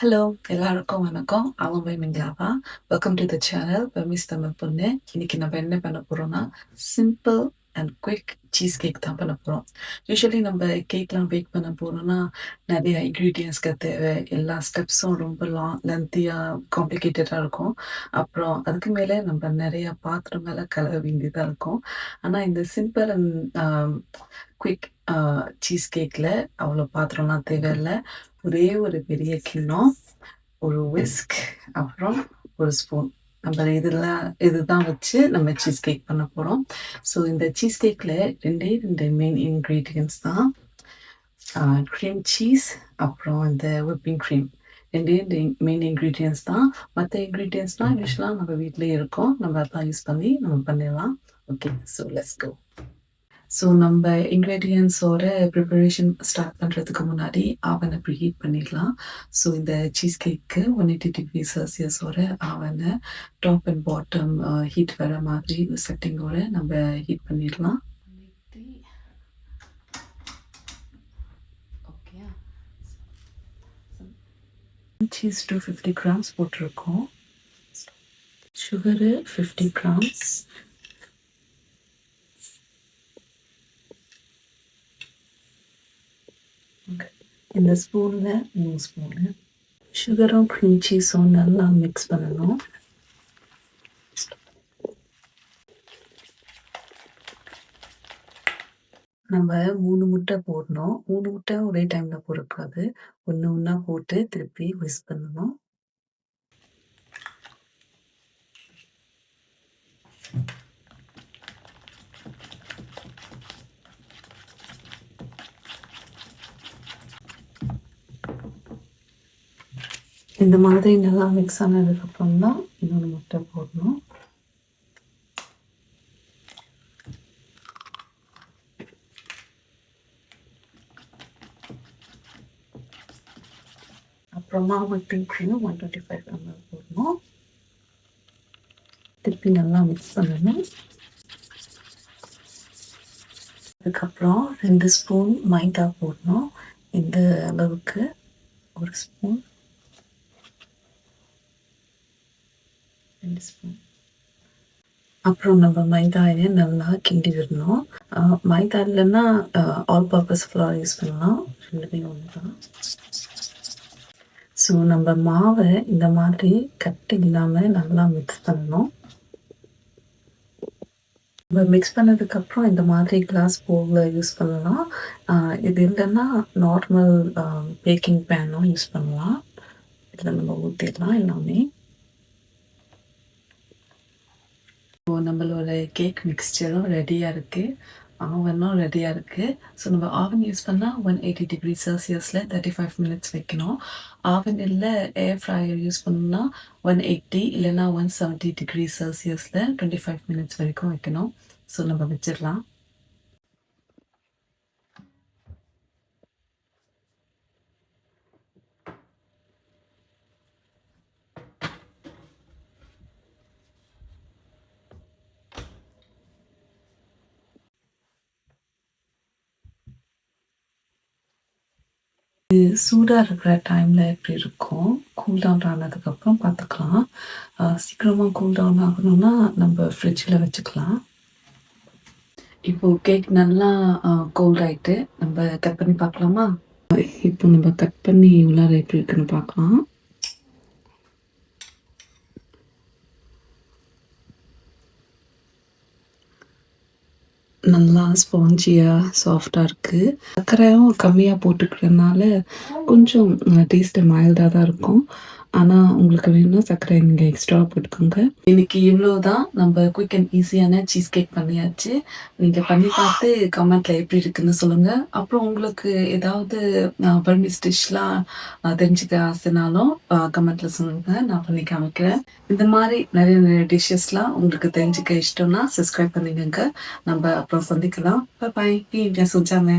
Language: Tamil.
ஹலோ எல்லாருக்கும் வணக்கம். அவன் பை மிங்கலாவா. வெல்கம் டு த சேனல் பெர்மிஸ் தமிழ் பொண்ணு. இன்னைக்கு நம்ம என்ன பண்ண போறோம்னா simple and quick cheese cake தான் பண்ண போகிறோம். யூஸ்வலி நம்ம கேக்லாம் பேக் பண்ண போகிறோம்னா நிறைய இன்க்ரீடியன்ஸ்க்கு தேவை, எல்லா ஸ்டெப்ஸும் ரொம்ப லென்த்தியாக காம்ப்ளிகேட்டடாக இருக்கும். அப்புறம் அதுக்கு மேலே நம்ம நிறைய பாத்திரம் மேலே கலர வேண்டியதாக இருக்கும். ஆனால் இந்த சிம்பிள் அண்ட் குயிக் சீஸ் கேக்கில் அவ்வளோ பாத்திரம்லாம் தேவையில்லை. ஒரே ஒரு பெரிய கிண்ணம், ஒரு விஸ்க், அப்புறம் ஒரு ஸ்பூன். நம்ம இதுதான் வச்சு நம்ம சீஸ் கேக் பண்ண போகிறோம். ஸோ இந்த சீஸ் கேக்கில் ரெண்டே மெயின் இன்க்ரீடியன்ட்ஸ் தான், க்ரீம் சீஸ் அப்புறம் இந்த whipping க்ரீம். ரெண்டே மெயின் இன்க்ரீடியன்ட்ஸ் தான். மற்ற இன்க்ரீடியன்ட்ஸ்லாம் யூஸ்வலாக நம்ம வீட்டிலேயே இருக்கும். நம்ம அதான் யூஸ் பண்ணி நம்ம பண்ணிடலாம். Okay, so let's go. So நம்ம இன்க்ரீடியன்ட்ஸோட ப்ரிப்பரேஷன் ஸ்டார்ட் பண்ணுறதுக்கு முன்னாடி அவனை ப்ரீஹீட் பண்ணிடலாம். ஸோ இந்த சீஸ் கேக்கு 180°C அவனை டாப் அண்ட் பாட்டம் ஹீட் வர மாதிரி செட்டிங்கோட நம்ம ஹீட் பண்ணிடலாம். ஓகே, சீஸ் 250 grams போட்டிருக்கோம். Sugar 50 grams. இந்த ஸ்பூனில் 3 ஸ்பூனு. சுகரும் க்ரீம் சீஸும் நல்லா மிக்ஸ் பண்ணணும். நம்ம 3 முட்டை போடணும். 3 முட்டை ஒரே டைமில் போடக்கூடாது. ஒன்று ஒன்றா போட்டு திருப்பி மிக்ஸ் பண்ணணும். இந்த மாதிரி நல்லா மிக்ஸ் ஆனதுக்கப்புறம் தான் இன்னொரு முட்டை போடணும். அப்புறமா whipping cream 125 ml போடணும். திருப்பி நல்லா மிக்ஸ் பண்ணணும். அதுக்கப்புறம் 2 ஸ்பூன் மைதா போடணும். இந்த அளவுக்கு 1 ஸ்பூன், 2 ஸ்பூன். அப்புறம் நம்ம மைதாயை நல்லா கிண்டி விடணும். மைதா இல்லைன்னா ஆல் பர்பஸ் ஃப்ளார் யூஸ் பண்ணலாம், ரெண்டுமே ஒன்று தான். ஸோ நம்ம மாவை இந்த மாதிரி கட்டி இல்லாமல் நல்லா மிக்ஸ் பண்ணணும். நம்ம மிக்ஸ் பண்ணதுக்கப்புறம் இந்த மாதிரி கிளாஸ் பவுலில் யூஸ் பண்ணலாம். இது இல்லைன்னா நார்மல் பேக்கிங் பேனும் யூஸ் பண்ணலாம். இதில் நம்ம ஊற்றிடலாம் எல்லாமே. இப்போ நம்மளோட கேக் மிக்ஸ்சரும் ரெடியாக இருக்குது, ஆவனும் ரெடியாக இருக்குது. ஸோ நம்ம ஆவன் யூஸ் பண்ணால் 180°C 35 minutes வைக்கணும். ஆவன் இல்லை ஏர் ஃப்ரையர் யூஸ் பண்ணோம்னா 180 இல்லைன்னா 170°C 25 minutes வரைக்கும் வைக்கணும். ஸோ நம்ம வச்சிடலாம். இது சூடாக இருக்கிற டைமில் எப்படி இருக்கும், கூல் டவுன் ஆனதுக்கப்புறம் பார்த்துக்கலாம். சீக்கிரமாக கூல் டவுன் ஆகணும்னா நம்ம ஃப்ரிட்ஜில் வச்சுக்கலாம். இப்போது கேக் நல்லா கோல்ட் ஆகிட்டு நம்ம கட் பண்ணி பார்க்கலாமா? இப்போ நம்ம கட் பண்ணி உள்ளார எப்படி இருக்குன்னு பார்க்கலாம். நல்லா ஸ்பாஞ்சியாக சாஃப்டாக இருக்குது. சர்க்கரையும் கம்மியாக போட்டுக்கிறதுனால கொஞ்சம் டேஸ்ட்டு மைல்டாக தான் இருக்கும். ஆனால் உங்களுக்கு வேணும்னா சர்க்கரை நீங்கள் எக்ஸ்ட்ரா போட்டுக்கோங்க. இன்னைக்கு இவ்வளோ தான். நம்ம குயிக் அண்ட் ஈஸியான சீஸ் கேக் பண்ணியாச்சு. நீங்கள் பண்ணி பார்த்து கமெண்ட்டில் எப்படி இருக்குன்னு சொல்லுங்கள். அப்புறம் உங்களுக்கு ஏதாவது பர்மிஸ் டிஷ்லாம் தெரிஞ்சுக்க ஆசைனாலும் கமெண்ட்டில் சொல்லுங்கள், நான் பண்ணி காமிக்கிறேன். இந்த மாதிரி நிறைய டிஷ்ஷஸ்லாம் உங்களுக்கு தெரிஞ்சுக்க இஷ்டம்னா சப்ஸ்கிரைப் பண்ணிக்கோங்க. நம்ம அப்புறம் சந்திக்கலாம். பாய். இந்தியா சுஜாமே.